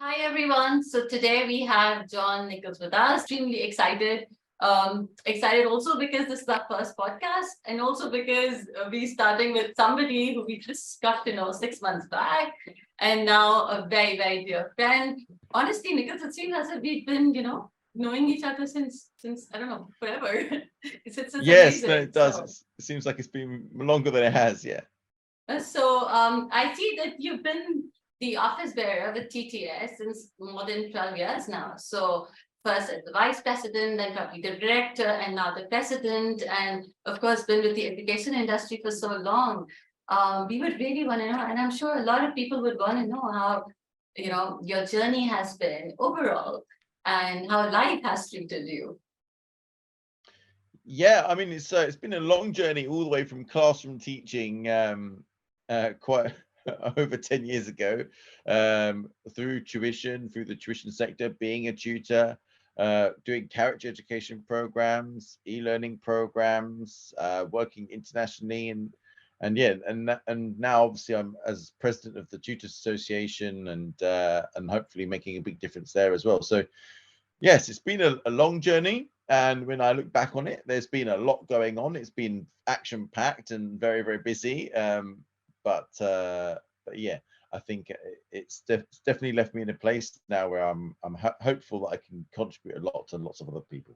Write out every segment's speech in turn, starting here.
Hi everyone. So today we have John Nichols with us. Extremely excited. Excited also because this is our first podcast, and also because we're starting with somebody who we just got to know 6 months back, and now a very, very dear friend. Honestly, Nichols, it seems as if we've been, knowing each other since I don't know, forever. It's Yes, no, amazing. it does. It seems like it's been longer than it has. Yeah. I see that you've been the office bearer with TTS since more than 12 years now. So first as the vice president, then probably the director, and now the president, and of course been with the education industry for so long. We would really want to know, and I'm sure a lot of people would want to know how, your journey has been overall and how life has treated you. Yeah, I mean, it's been a long journey all the way from classroom teaching quite over 10 years ago, through the tuition sector, being a tutor, doing character education programs, e-learning programs, working internationally, and now obviously I'm as president of the Tutors Association, and hopefully making a big difference there as well. So yes, it's been a long journey. And when I look back on it, there's been a lot going on. It's been action packed and very, very busy. But yeah, I think it's definitely left me in a place now where I'm hopeful that I can contribute a lot to lots of other people.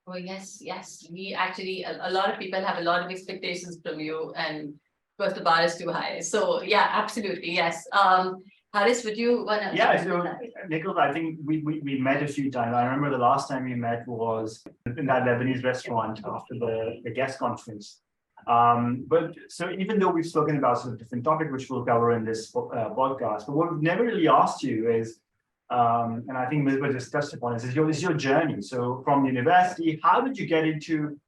Oh, yes, yes. We actually, a lot of people have a lot of expectations from you, and of course the bar is too high. So yeah, absolutely, yes. Haris, would you want to? Yeah, so Nichols, I think we met a few times. I remember the last time we met was in that Lebanese restaurant after the guest conference. But so even though we've spoken about sort of different topics, which we'll cover in this podcast, but what we've never really asked you is, and I think Misbah just touched upon is your journey. So from university, how did you get into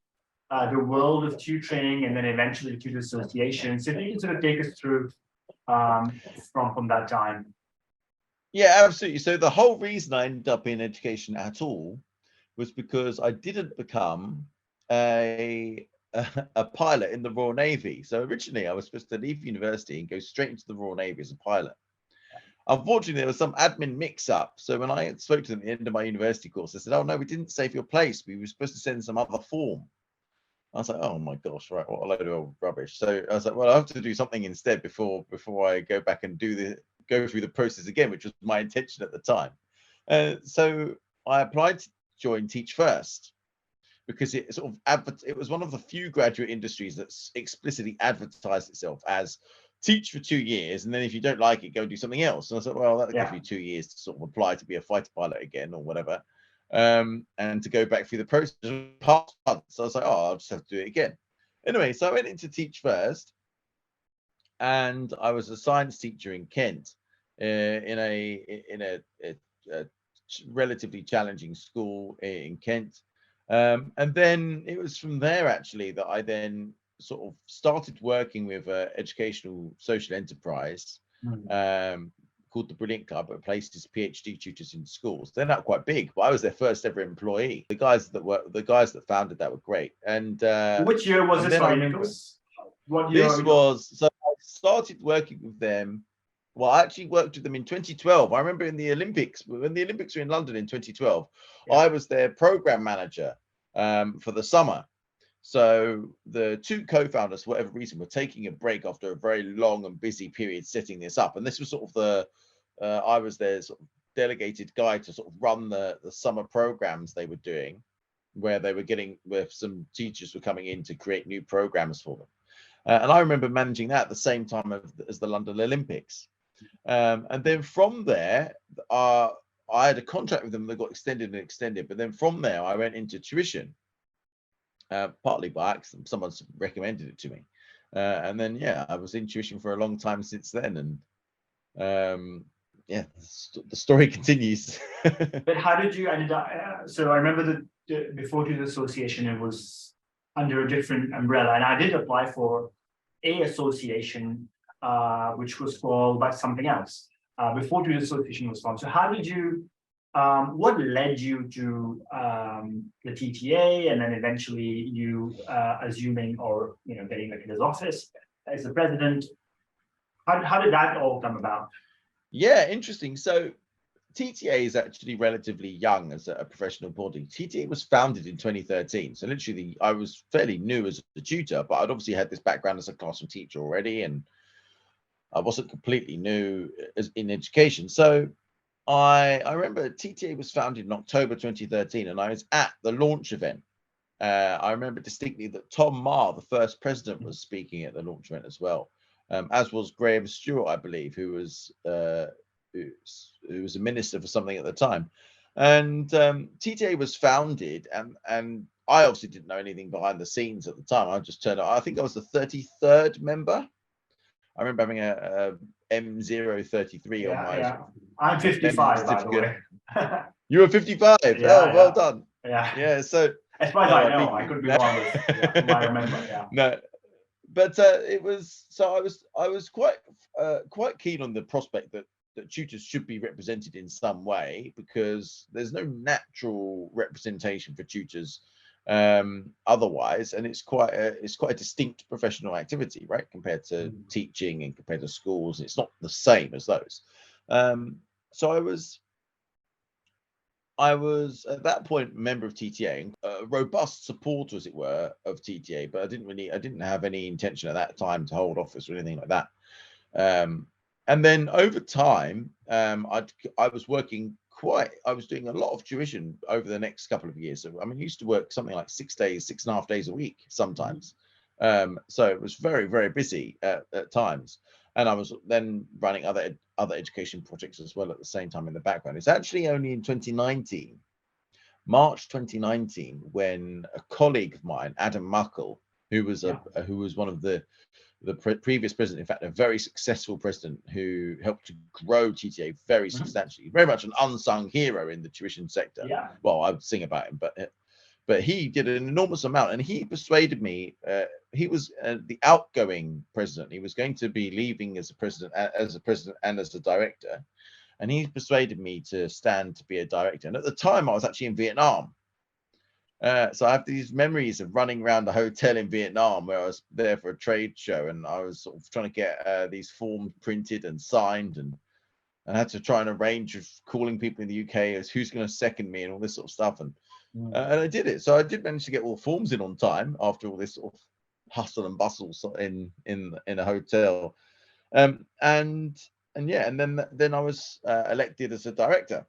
the world of tutoring and then eventually the Tutors Association? So if you can sort of take us through from that time. Yeah, absolutely. So the whole reason I ended up in education at all was because I didn't become a pilot in the Royal Navy. So originally I was supposed to leave university and go straight into the Royal Navy as a pilot. Unfortunately, there was some admin mix-up. So when I spoke to them at the end of my university course, they said, "Oh no, we didn't save your place. We were supposed to send some other form." I was like, "Oh my gosh, right, what a load of old rubbish." So I was like, "Well, I have to do something instead before I go back and go through the process again," which was my intention at the time. So I applied to join Teach First because it sort of it was one of the few graduate industries that explicitly advertised itself as teach for 2 years, and then if you don't like it, go do something else. And I thought, well, that gives me 2 years to sort of apply to be a fighter pilot again or whatever, and to go back through the process. So I was like, oh, I'll just have to do it again. Anyway, so I went into Teach First, and I was a science teacher in Kent, in a relatively challenging school in Kent. And then it was from there actually that I then sort of started working with an educational social enterprise called the Brilliant Club. It places PhD tutors in schools. They're not quite big, but I was their first ever employee. The guys that founded that were great. And which year was this? What year? This was, so I started working with them. Well, I actually worked with them in 2012. I remember in the Olympics, when the Olympics were in London in 2012, I was their program manager for the summer. So the two co-founders, for whatever reason, were taking a break after a very long and busy period setting this up. And this was sort of I was their sort of delegated guy to sort of run the summer programs they were doing, where some teachers were coming in to create new programs for them. And I remember managing that at the same time as the London Olympics. And then from there, I had a contract with them that got extended and extended. But then from there, I went into tuition, partly by accident. Someone's recommended it to me. And then, yeah, I was in tuition for a long time since then. And yeah, the story continues. But how did you end up? So I remember before Tutors Association, it was under a different umbrella. And I did apply for a association, which was called by something else before Tutors Association was formed. So how did you, what led you to the TTA, and then eventually you assuming or getting like in his office as the president? How did that all come about? Yeah, interesting. So TTA is actually relatively young as a professional body. TTA was founded in 2013. So literally, I was fairly new as a tutor, but I'd obviously had this background as a classroom teacher already, and I wasn't completely new in education. So I remember TTA was founded in October 2013, and I was at the launch event. I remember distinctly that Tom Marr, the first president, was speaking at the launch event as well, as was Graham Stewart, I believe, who was a minister for something at the time. And TTA was founded, and I obviously didn't know anything behind the scenes at the time. I just turned up. I think I was the 33rd member. I remember having a M033 on my. I'm 55, by the way. You were 55. Well done. Yeah. So as far as I know, I could be wrong with I remember. Yeah. No, but it was, so I was quite keen on the prospect that tutors should be represented in some way, because there's no natural representation for tutors otherwise, and it's quite a distinct professional activity, right, compared to teaching and compared to schools. It's not the same as those. So I was at that point a member of TTA, a robust supporter, as it were, of TTA, but I didn't have any intention at that time to hold office or anything like that. And then over time, I was doing a lot of tuition over the next couple of years. So I mean, I used to work something like 6.5 days a week sometimes. So it was very, very busy at times. And I was then running other education projects as well at the same time in the background. It's actually only in 2019, March 2019, when a colleague of mine, Adam Nichol, who was one of the previous president, in fact, a very successful president who helped to grow TTA very substantially, very much an unsung hero in the tuition sector. Yeah. Well, I would sing about him, but he did an enormous amount, and he persuaded me. He was the outgoing president. He was going to be leaving as a president and as a director, and he persuaded me to stand to be a director. And at the time, I was actually in Vietnam. So I have these memories of running around the hotel in Vietnam where I was there for a trade show, and I was sort of trying to get these forms printed and signed, and I had to try and arrange of calling people in the UK as who's going to second me and all this sort of stuff. And I did it. So I did manage to get all the forms in on time after all this sort of hustle and bustle in a hotel. And then I was elected as a director.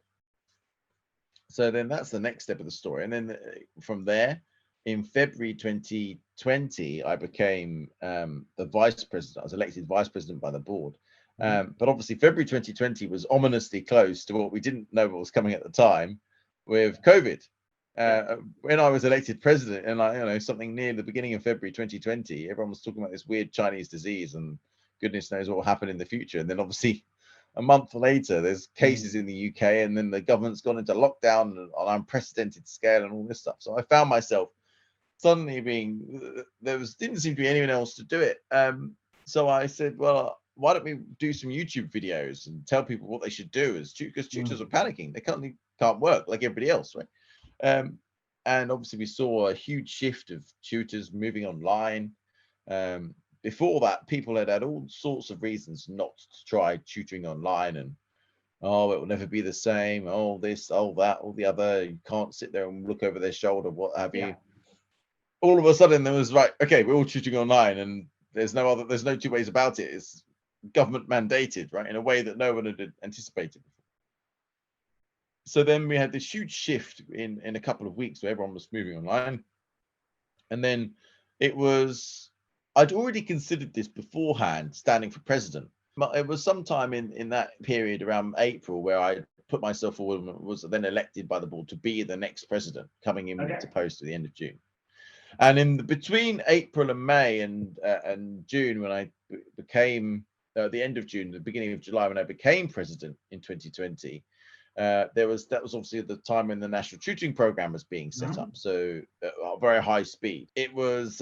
So then that's the next step of the story. And then from there, in February 2020, I became the vice president. I was elected vice president by the board. But obviously, February 2020 was ominously close to what we didn't know what was coming at the time with COVID. When I was elected president, and something near the beginning of February 2020, everyone was talking about this weird Chinese disease, and goodness knows what will happen in the future. And then obviously, a month later, there's cases in the UK, and then the government's gone into lockdown on an unprecedented scale and all this stuff. So I found myself suddenly didn't seem to be anyone else to do it. So I said, well, why don't we do some YouTube videos and tell people what they should do because tutors are panicking. They can't work like everybody else, right? And obviously we saw a huge shift of tutors moving online. Before that, people had all sorts of reasons not to try tutoring online, and it will never be the same. This, that, all the other. You can't sit there and look over their shoulder, what have you. All of a sudden, there was okay, we're all tutoring online, and there's no two ways about it. It's government mandated, right, in a way that no one had anticipated before. So then we had this huge shift in a couple of weeks where everyone was moving online, and then I'd already considered this beforehand, standing for president. It was sometime in that period around April where I put myself forward and was then elected by the board to be the next president, coming into post at the end of June. And between April and May and June, when I became the end of June, the beginning of July, when I became president in 2020, that was obviously the time when the national tutoring program was being set up, so at a very high speed. It was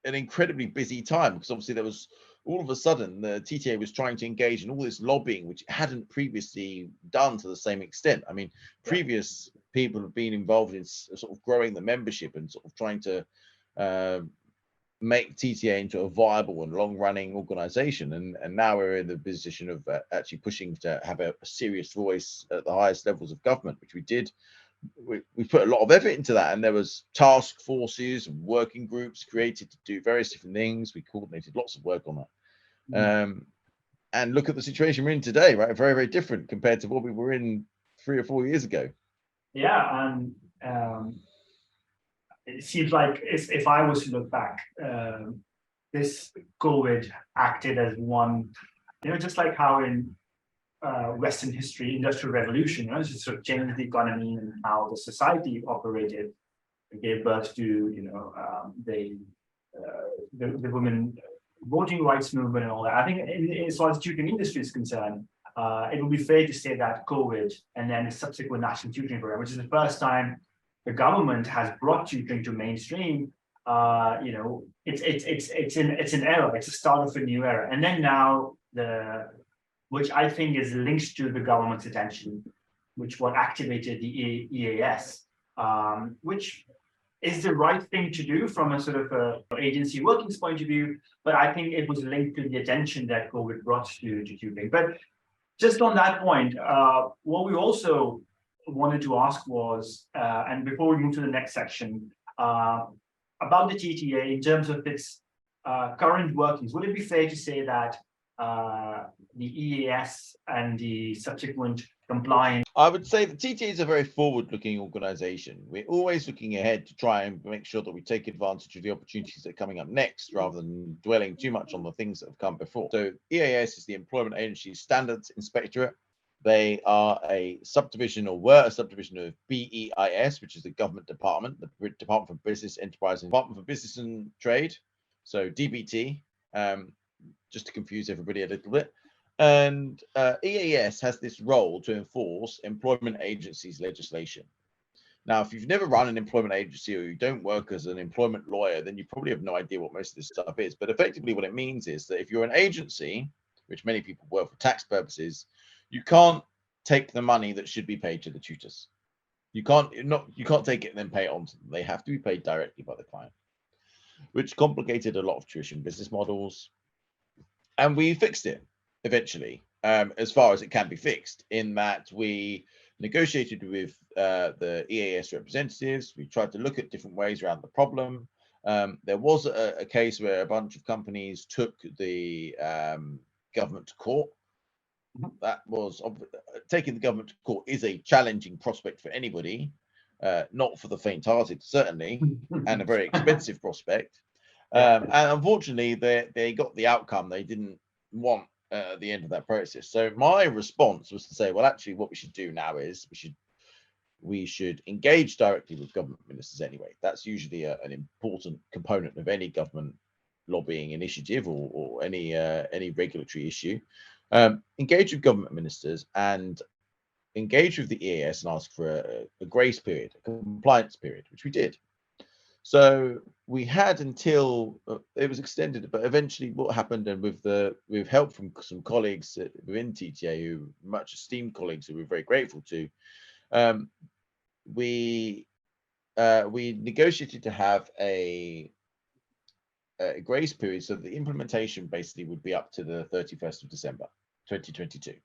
an incredibly busy time, because obviously there was all of a sudden the TTA was trying to engage in all this lobbying, which it hadn't previously done to the same extent. I mean, previous people have been involved in sort of growing the membership and sort of trying to make TTA into a viable and long-running organization, and now we're in the position of actually pushing to have a serious voice at the highest levels of government, which we did. We put a lot of effort into that, and there was task forces and working groups created to do various different things. We coordinated lots of work on that. And look at the situation we're in today, right? Very, very different compared to what we were in 3 or 4 years ago. Yeah, and it seems like if I was to look back, this COVID acted as one, just like how in Western history, Industrial Revolution, it just sort of changed the economy and how the society operated. It gave birth to, the women voting rights movement and all that. I think as far as tutoring industry is concerned, it would be fair to say that COVID and then the subsequent national tutoring program, which is the first time the government has brought tutoring to mainstream, it's an era. It's a start of a new era. And then now which I think is linked to the government's attention, which what activated the EAS, which is the right thing to do from a sort of agency workings point of view, but I think it was linked to the attention that COVID brought to tutoring. But just on that point, what we also wanted to ask was, and before we move to the next section, about the TTA in terms of its current workings, would it be fair to say that the EAS and the subsequent compliance? I would say the TTA is a very forward-looking organization. We're always looking ahead to try and make sure that we take advantage of the opportunities that are coming up next, rather than dwelling too much on the things that have come before. So EAS is the Employment Agency Standards Inspectorate. They are a subdivision, or were a subdivision, of BEIS, which is the government department, the Department for Business, Enterprise, and Department for Business and Trade. So DBT, just to confuse everybody a little bit. And EAS has this role to enforce employment agencies legislation. Now, if you've never run an employment agency or you don't work as an employment lawyer, then you probably have no idea what most of this stuff is. But effectively what it means is that if you're an agency, which many people work for tax purposes, you can't take the money that should be paid to the tutors. You can't take it and then pay it on to them. They have to be paid directly by the client, which complicated a lot of tuition business models. And we fixed it eventually, as far as it can be fixed, in that we negotiated with the EAS representatives. We tried to look at different ways around the problem. There was a case where a bunch of companies took the government to court. That was taking the government to court is a challenging prospect for anybody, not for the faint-hearted, certainly, and a very expensive prospect. And unfortunately, they got the outcome they didn't want at the end of that process. So my response was to say, well, actually, what we should do now is we should engage directly with government ministers anyway. That's usually an important component of any government lobbying initiative or any regulatory issue. Engage with government ministers and engage with the EAS and ask for a grace period, a compliance period, which we did. So we had until it was extended, but eventually what happened, and with help from some colleagues within TTA, who much esteemed colleagues who we're very grateful to, we negotiated to have a grace period, so the implementation basically would be up to the 31st of December 2022.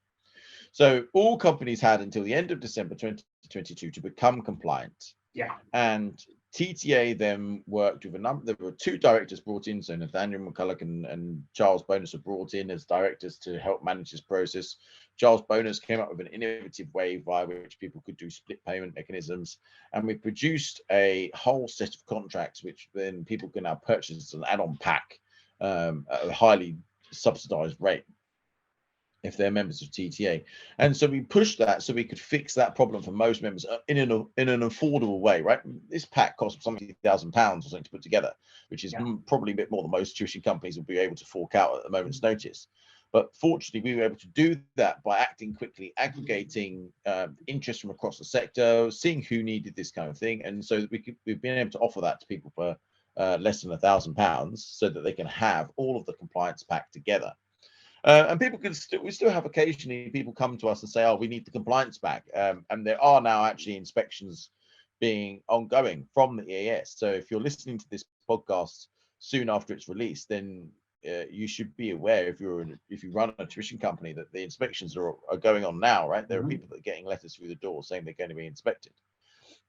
So all companies had until the end of December 2022 to become compliant. Yeah. And TTA then worked with a number. There were 2 directors brought in, so Nathaniel McCulloch and Charles Bonus were brought in as directors to help manage this process. Charles Bonus came up with an innovative way via which people could do split payment mechanisms, and we produced a whole set of contracts which then people can now purchase as an add-on pack at a highly subsidized rate if they're members of TTA. And so we pushed that so we could fix that problem for most members in an affordable way, right? This pack cost something £1,000 or something to put together, which is probably a bit more than most tuition companies will be able to fork out at a moment's notice. But fortunately, we were able to do that by acting quickly, aggregating interest from across the sector, seeing who needed this kind of thing. And so we've been able to offer that to people for less than £1,000 so that they can have all of the compliance pack together. And people can we still have occasionally people come to us and say, oh, we need the compliance back. And there are now actually inspections being ongoing from the EAS. So if you're listening to this podcast soon after it's released, then you should be aware, if you run a tuition company, that the inspections are going on now, right? There are people that are getting letters through the door saying they're going to be inspected.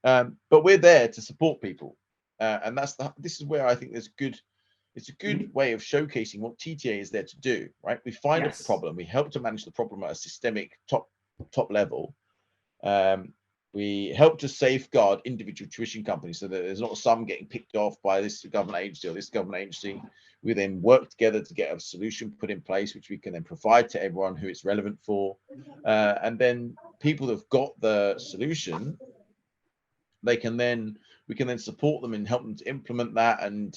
But we're there to support people, and this is where I think it's a good way of showcasing what TTA is there to do, right? We find a problem, we help to manage the problem at a systemic top level. We help to safeguard individual tuition companies so that there's not some getting picked off by this government agency or this government agency. We then work together to get a solution put in place, which we can then provide to everyone who it's relevant for. And then people that have got the solution, we can then support them and help them to implement that and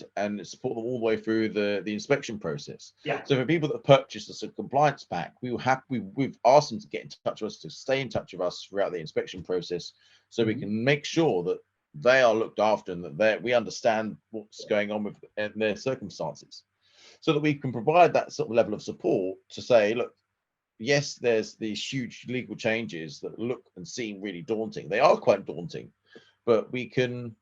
support them all the way through the inspection process. So for people that purchase us a compliance pack, we've asked them to get in touch with us, to stay in touch with us throughout the inspection process, so we can make sure that they are looked after and that we understand what's going on with their circumstances, so that we can provide that sort of level of support to say, look, yes, there's these huge legal changes that look and seem really daunting. They are quite daunting, but we can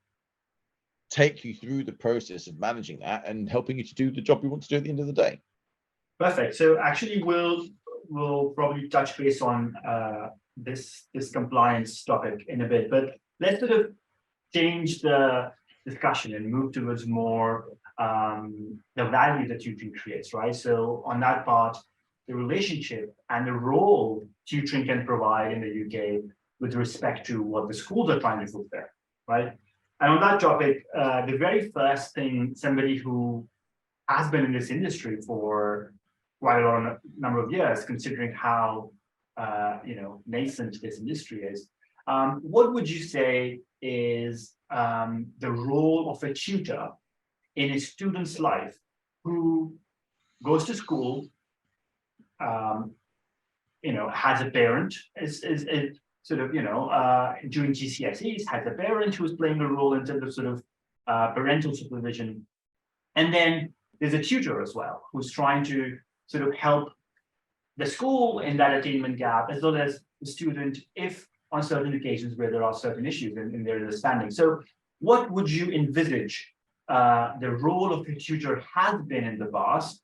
take you through the process of managing that and helping you to do the job you want to do at the end of the day. Perfect. So actually, we'll probably touch base on this compliance topic in a bit, but let's sort of change the discussion and move towards more the value that tutoring creates, right? So on that part, the relationship and the role tutoring can provide in the UK with respect to what the schools are trying to fulfill, right? And on that topic, the very first thing somebody who has been in this industry for quite a long number of years, considering how nascent this industry is, what would you say is the role of a tutor in a student's life who goes to school, has a parent, is sort of, doing GCSEs, has a parent who's playing a role in terms of sort of parental supervision. And then there's a tutor as well, who's trying to sort of help the school in that attainment gap, as well as the student, if on certain occasions where there are certain issues in their understanding. So what would you envisage the role of a tutor has been in the past,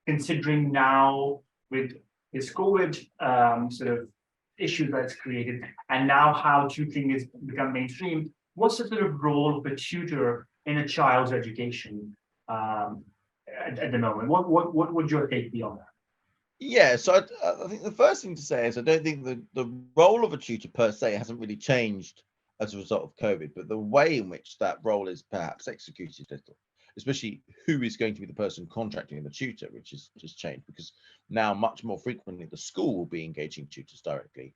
considering now with this COVID sort of issue that's created, and now how tutoring has become mainstream? What's the sort of role of a tutor in a child's education at the moment? What would your take be on that? Yeah, so I think the first thing to say is I don't think the role of a tutor per se hasn't really changed as a result of COVID, but the way in which that role is perhaps executed a little, especially who is going to be the person contracting the tutor, which has just changed, because now much more frequently the school will be engaging tutors directly,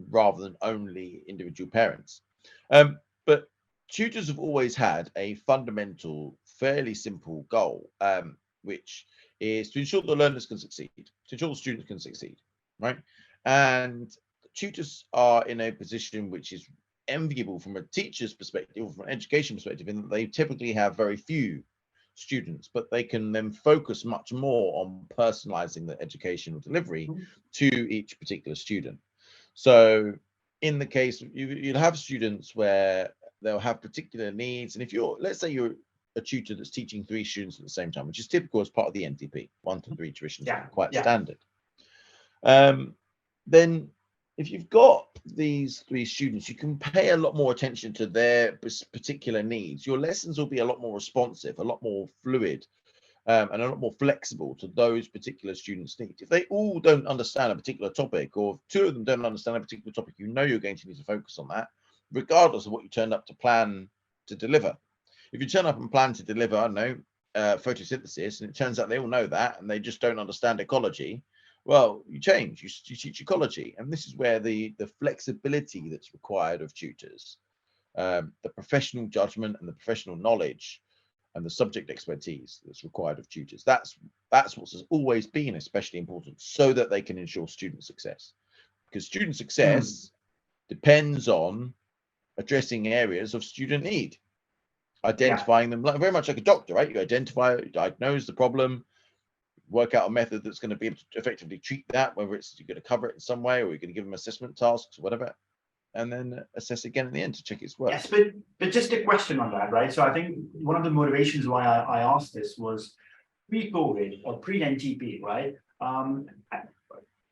rather than only individual parents. But tutors have always had a fundamental, fairly simple goal, which is to ensure the learners can succeed, to ensure the students can succeed, right? And tutors are in a position which is enviable from a teacher's perspective or from an education perspective, in that they typically have very few students, but they can then focus much more on personalizing the educational delivery to each particular student. So in the case, you'll have students where they'll have particular needs, and if let's say you're a tutor that's teaching 3 students at the same time, which is typical as part of the NTP, 1 to 3 tuitions, quite standard. Then if you've got these 3 students, you can pay a lot more attention to their particular needs. Your lessons will be a lot more responsive, a lot more fluid, and a lot more flexible to those particular students' needs. If they all don't understand a particular topic, or if 2 of them don't understand a particular topic, you're going to need to focus on that, regardless of what you turned up to plan to deliver. If you turn up and plan to deliver, I don't know, photosynthesis, and it turns out they all know that and they just don't understand ecology, well, you change, you teach ecology. And this is where the flexibility that's required of tutors, the professional judgment and the professional knowledge and the subject expertise that's required of tutors, that's what has always been especially important, so that they can ensure student success. Because student success depends on addressing areas of student need, identifying them, very much like a doctor, right? You identify, you diagnose the problem, work out a method that's going to be able to effectively treat that, whether it's you're going to cover it in some way or you're going to give them assessment tasks or whatever. and then assess again at the end to check its work. Yes, but just a question on that, right? So I think one of the motivations why I asked this was pre-COVID or pre-NTP, right?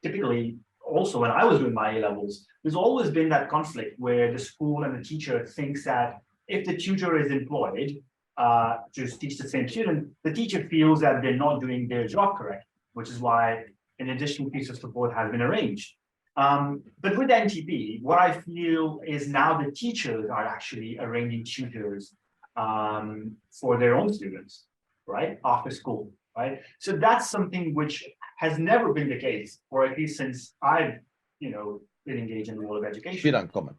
Typically, also when I was doing my A levels, there's always been that conflict where the school and the teacher thinks that if the tutor is employed to teach the same student, the teacher feels that they're not doing their job correct, which is why an additional piece of support has been arranged. But with NTP, what I feel is now the teachers are actually arranging tutors for their own students, right, after school, right? So that's something which has never been the case, or at least since I've, been engaged in the world of education. It's been uncommon.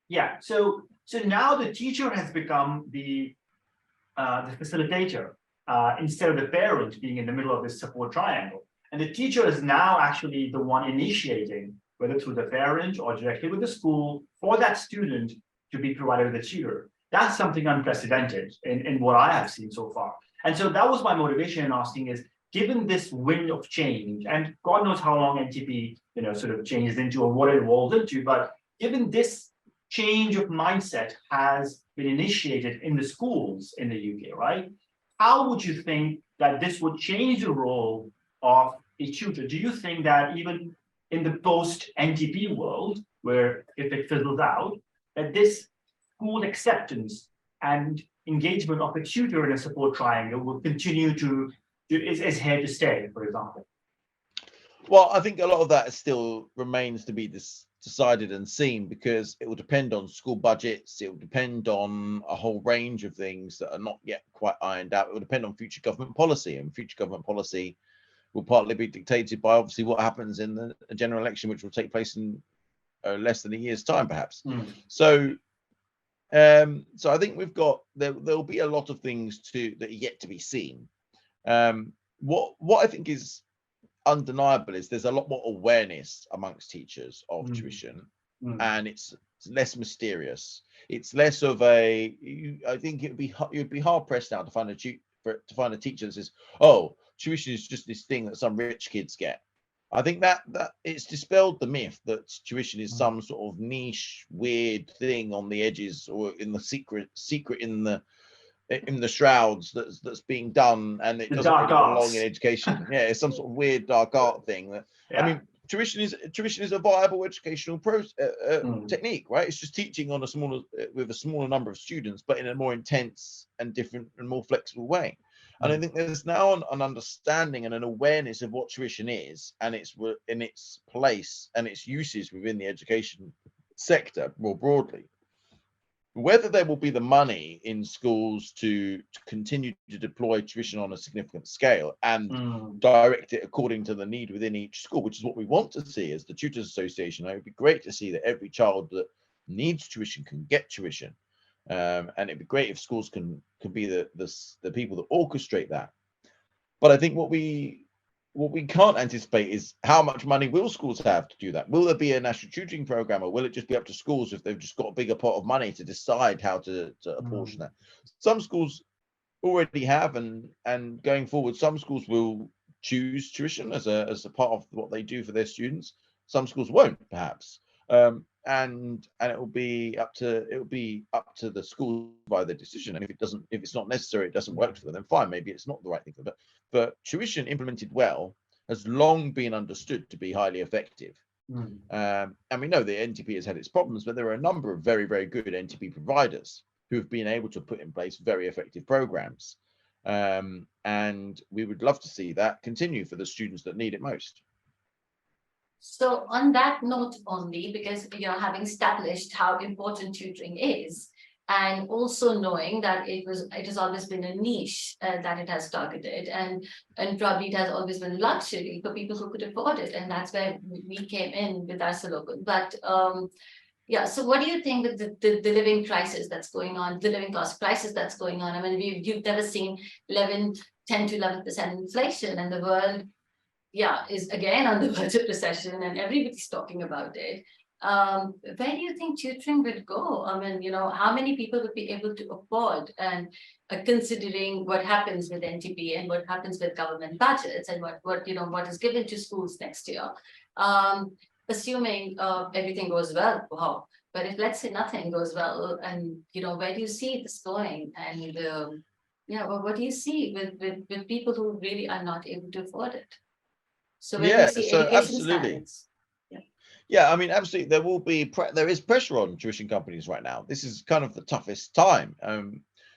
Yeah. So now the teacher has become the facilitator instead of the parent being in the middle of this support triangle. And the teacher is now actually the one initiating, whether through the parent or directly with the school, for that student to be provided with a tutor. That's something unprecedented in what I have seen so far. And so that was my motivation in asking is, given this wind of change, and God knows how long NTP, sort of changes into or what it evolves into, but given this change of mindset has been initiated in the schools in the UK, right? How would you think that this would change the role of a tutor? Do you think that even in the post-NTP world, where if it fizzles out, that this school acceptance and engagement of a tutor in a support triangle will continue is here to stay, for example? Well, I think a lot of that still remains to be decided and seen, because it will depend on school budgets. It will depend on a whole range of things that are not yet quite ironed out. It will depend on future government policy, and future government policy will partly be dictated by obviously what happens in the general election, which will take place in less than a year's time, perhaps. So I think we've got there'll be a lot of things that are yet to be seen. What I think is undeniable is there's a lot more awareness amongst teachers of tuition, and it's less mysterious. It's less of I think you'd be hard pressed now to find a teacher that says, oh, tuition is just this thing that some rich kids get. I think that it's dispelled the myth that tuition is some sort of niche, weird thing on the edges, or in the secret in the shrouds that's being done, and it doesn't really belong in education. Yeah, it's some sort of weird dark art thing. I mean, tuition is a viable educational technique, right? It's just teaching on with a smaller number of students, but in a more intense and different and more flexible way. And I think there's now an understanding and an awareness of what tuition is, and its place and its uses within the education sector more broadly. Whether there will be the money in schools to continue to deploy tuition on a significant scale and direct it according to the need within each school, which is what we want to see as the Tutors Association. It would be great to see that every child that needs tuition can get tuition. And it'd be great if schools can be the people that orchestrate that. But I think what we can't anticipate is how much money will schools have to do that. Will there be a national tutoring program, or will it just be up to schools if they've just got a bigger pot of money to decide how to apportion that? Some schools already have, and going forward, some schools will choose tuition as a part of what they do for their students. Some schools won't, perhaps. And it will be up to the school by their decision. And if it's not necessary, it doesn't work for them, then fine, maybe it's not the right thing for them. But tuition implemented well has long been understood to be highly effective. And we know the NTP has had its problems, but there are a number of very, very good NTP providers who have been able to put in place very effective programs. And we would love to see that continue for the students that need it most. So on that note only, because having established how important tutoring is, and also knowing that it has always been a niche that it has targeted, and probably it has always been luxury for people who could afford it, and that's where we came in with our slogan. But yeah, so what do you think with the living crisis that's going on, the living cost crisis that's going on? I mean, you've never seen 10 to 11% inflation, and the world is again on the verge of recession, and everybody's talking about it. Where do you think tutoring would go? I mean, how many people would be able to afford, and considering what happens with NTP and what happens with government budgets and what is given to schools next year, assuming everything goes well, wow, But if, let's say, nothing goes well, and where do you see this going? And well, what do you see with people who really are not able to afford it? So where do you see so education absolutely. standards? Yeah, I mean, absolutely. There is pressure on tuition companies right now. This is kind of the toughest time.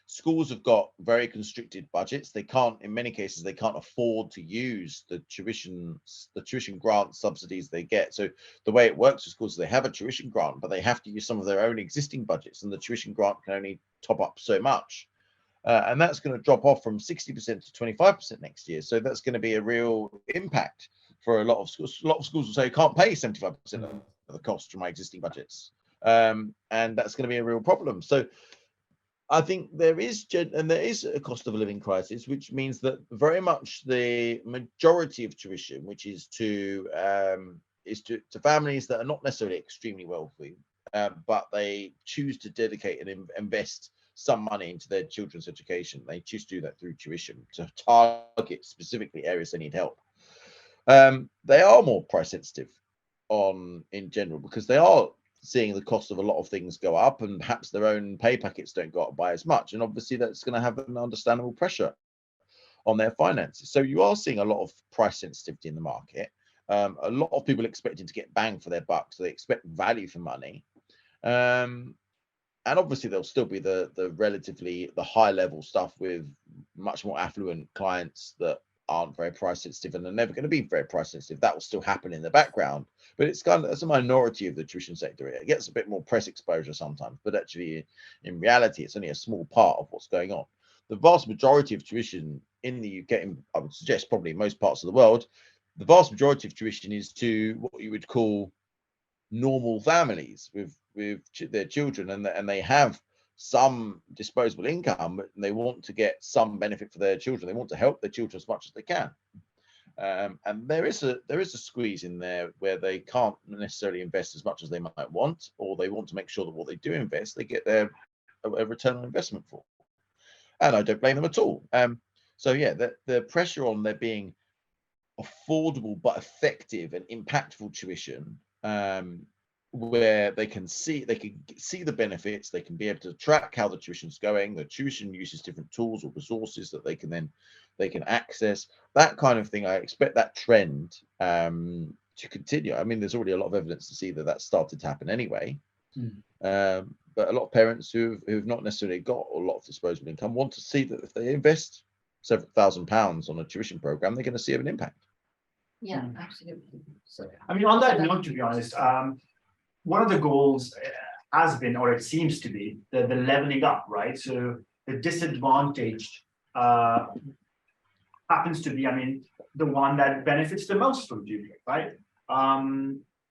Schools have got very constricted budgets. They can't, in many cases, they can't afford to use the tuition grant subsidies they get. So the way it works with schools, they have a tuition grant, but they have to use some of their own existing budgets, and the tuition grant can only top up so much. And that's going to drop off from 60% to 25% next year. So that's going to be a real impact for a lot of schools. A lot of schools will say, you can't pay 75% of the cost from my existing budgets. And that's going to be a real problem. So I think there is a cost of a living crisis, which means that very much the majority of tuition, which is to families that are not necessarily extremely wealthy, but they choose to dedicate and invest some money into their children's education. They choose to do that through tuition to target specifically areas they need help. They are more price sensitive in general, because they are seeing the cost of a lot of things go up, and perhaps their own pay packets don't go up by as much. And obviously that's going to have an understandable pressure on their finances. So you are seeing a lot of price sensitivity in the market. A lot of people expecting to get bang for their buck, so they expect value for money. And obviously there'll still be the relatively high level stuff with much more affluent clients that aren't very price sensitive and are never going to be very price sensitive. That will still happen in the background, but it's a minority of the tuition sector. It gets a bit more press exposure sometimes, but actually in reality it's only a small part of what's going on. The vast majority of tuition in the UK, and I would suggest probably most parts of the world, the vast majority of tuition is to what you would call normal families with their children, and they have some disposable income, but they want to get some benefit for their children. They want to help their children as much as they can. And there is a squeeze in there where they can't necessarily invest as much as they might want, or they want to make sure that what they do invest, they get a return on investment for. And I don't blame them at all. So yeah, the pressure on there being affordable but effective and impactful tuition, where they can see the benefits, they can be able to track how the tuition's going. The tuition uses different tools or resources that they can access, that kind of thing. I expect that trend to continue. I mean, there's already a lot of evidence to see that started to happen anyway. But a lot of parents who've not necessarily got a lot of disposable income want to see that if they invest several £1,000s on a tuition program, they're going to see an impact. Yeah, absolutely. So I mean, on that note, to be honest, one of the goals has been, or it seems to be, the leveling up, right? So the disadvantaged happens to be, I mean, the one that benefits the most from tutoring, right?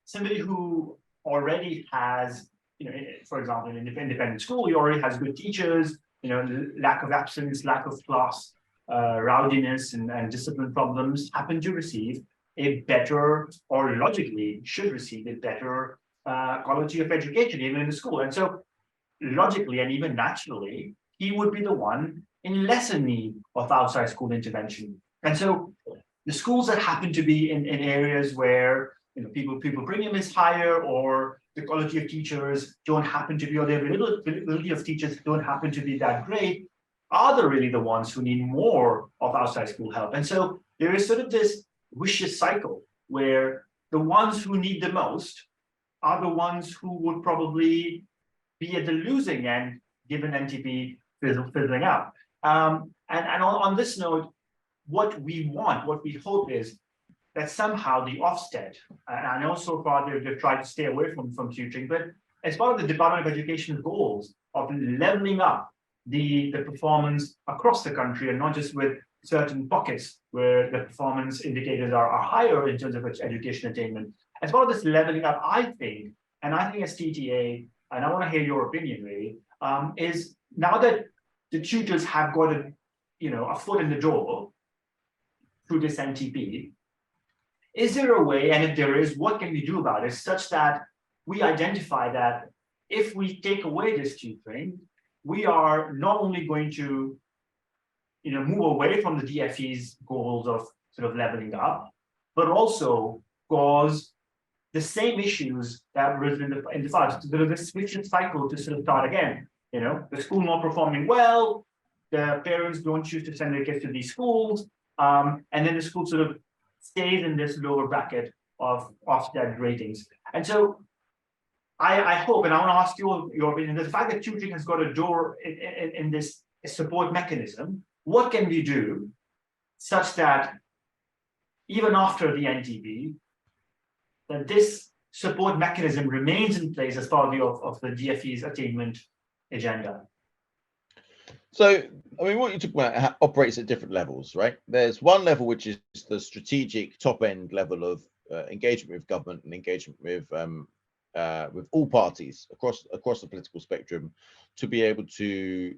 Somebody who already has, for example, in an independent school, he already has good teachers, lack of absence, lack of class rowdiness and discipline problems, happen to receive a better, or logically should receive a better quality of education, even in the school. And so logically and even naturally, he would be the one in lesser need of outside school intervention. And so the schools that happen to be in areas where people premium is higher, or the quality of teachers don't happen to be, or the availability of teachers don't happen to be that great, are really the ones who need more of outside school help. And so there is sort of this vicious cycle where the ones who need the most are the ones who would probably be at the losing end, given NTP fizzling out. And on this note, what we hope is that somehow the Ofsted, and I know so far they've tried to stay away from tutoring, but as part of the Department of Education's goals of leveling up the performance across the country, and not just with certain pockets where the performance indicators are higher in terms of its education attainment. As part of this leveling up, I think as TTA, and I want to hear your opinion really, is now that the tutors have got a foot in the door through this NTP, is there a way, and if there is, what can we do about it, such that we identify that if we take away this tutoring, we are not only going to move away from the DFE's goals of sort of leveling up, but also cause the same issues that arose in the past. There was this vicious cycle to sort of start again. The school not performing well, the parents don't choose to send their kids to these schools, and then the school sort of stays in this lower bracket of that ratings. And so I hope, and I want to ask you your opinion, the fact that tutoring has got a door in this support mechanism, what can we do such that even after the NTP, that this support mechanism remains in place as part of the DFE's attainment agenda? So, I mean, what you talk about operates at different levels, right? There's one level which is the strategic top end level of engagement with government and engagement with all parties across the political spectrum, to be able to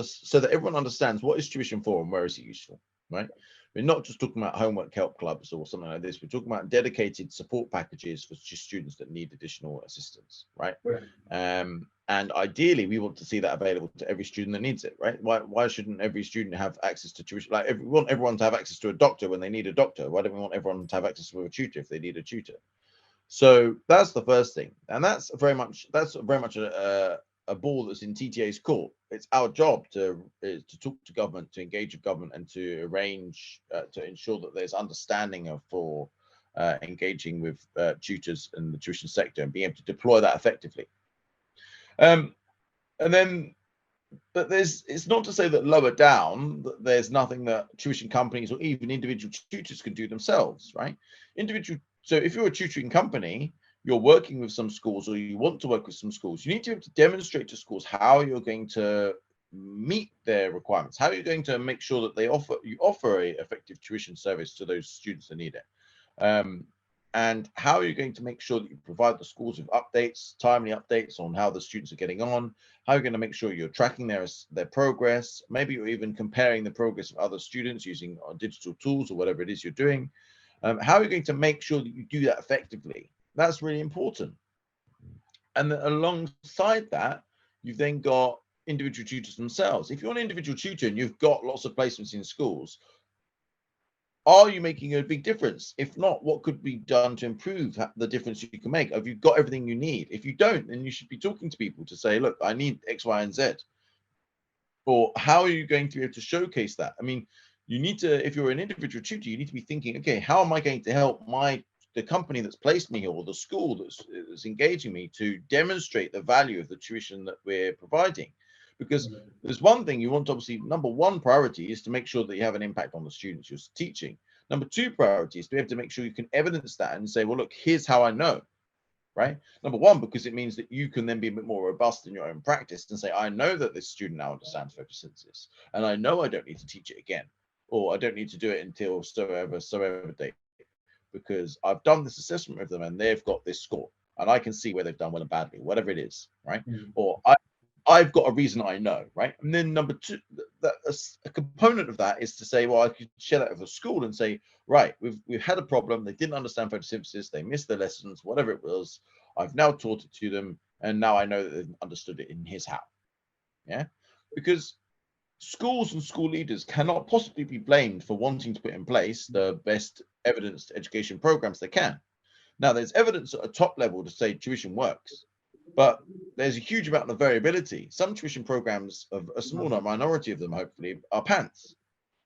so that everyone understands what is tuition for and where is it useful, right? We're not just talking about homework help clubs or something like this. We're talking about dedicated support packages for students that need additional assistance, right? And ideally, we want to see that available to every student that needs it, right? Why shouldn't every student have access to tuition? Like, we want everyone to have access to a doctor when they need a doctor. Why don't we want everyone to have access to a tutor if they need a tutor? So that's the first thing, and that's very much a ball that's in TTA's court. It's our job to talk to government, to engage with government, and to arrange to ensure that there's understanding for engaging with tutors in the tuition sector and being able to deploy that effectively. And then, but it's not to say that lower down that there's nothing that tuition companies or even individual tutors can do themselves, right? So if you're a tutoring company, you're working with some schools, or you want to work with some schools, you need to be able to demonstrate to schools how you're going to meet their requirements, how you're going to make sure that you offer a effective tuition service to those students that need it. And how are you going to make sure that you provide the schools with updates, timely updates on how the students are getting on? How are you going to make sure you're tracking their progress? Maybe you're even comparing the progress of other students using digital tools or whatever it is you're doing. How are you going to make sure that you do that effectively? That's really important. And then alongside that, you've then got individual tutors themselves. If you're an individual tutor and you've got lots of placements in schools, are you making a big difference? If not, what could be done to improve the difference you can make? Have you got everything you need? If you don't, then you should be talking to people to say, look, I need X, Y, and Z. Or how are you going to be able to showcase that? I mean, you need to, if you're an individual tutor, you need to be thinking, okay, how am I going to help the company that's placed me here, or the school that's engaging me, to demonstrate the value of the tuition that we're providing? Because there's one thing you want to, obviously, number one priority is to make sure that you have an impact on the students you're teaching. Number two priority is to be able to make sure you can evidence that and say, well, look, here's how I know, right? Number one, because it means that you can then be a bit more robust in your own practice and say, I know that this student now understands photosynthesis, and I know I don't need to teach it again, or I don't need to do it until so ever date, because I've done this assessment with them and they've got this score, and I can see where they've done well and badly, whatever it is, right? Or I've got a reason I know, right? And then number two, a component of that is to say, well, I could share that with the school and say, right, we've had a problem. They didn't understand photosynthesis. They missed their lessons, whatever it was. I've now taught it to them, and now I know that they've understood it, and here's how. Yeah, because schools and school leaders cannot possibly be blamed for wanting to put in place the best evidence education programs they can. Now, there's evidence at a top level to say tuition works, but there's a huge amount of variability. Some tuition programs, of a smaller minority of them, hopefully, are pants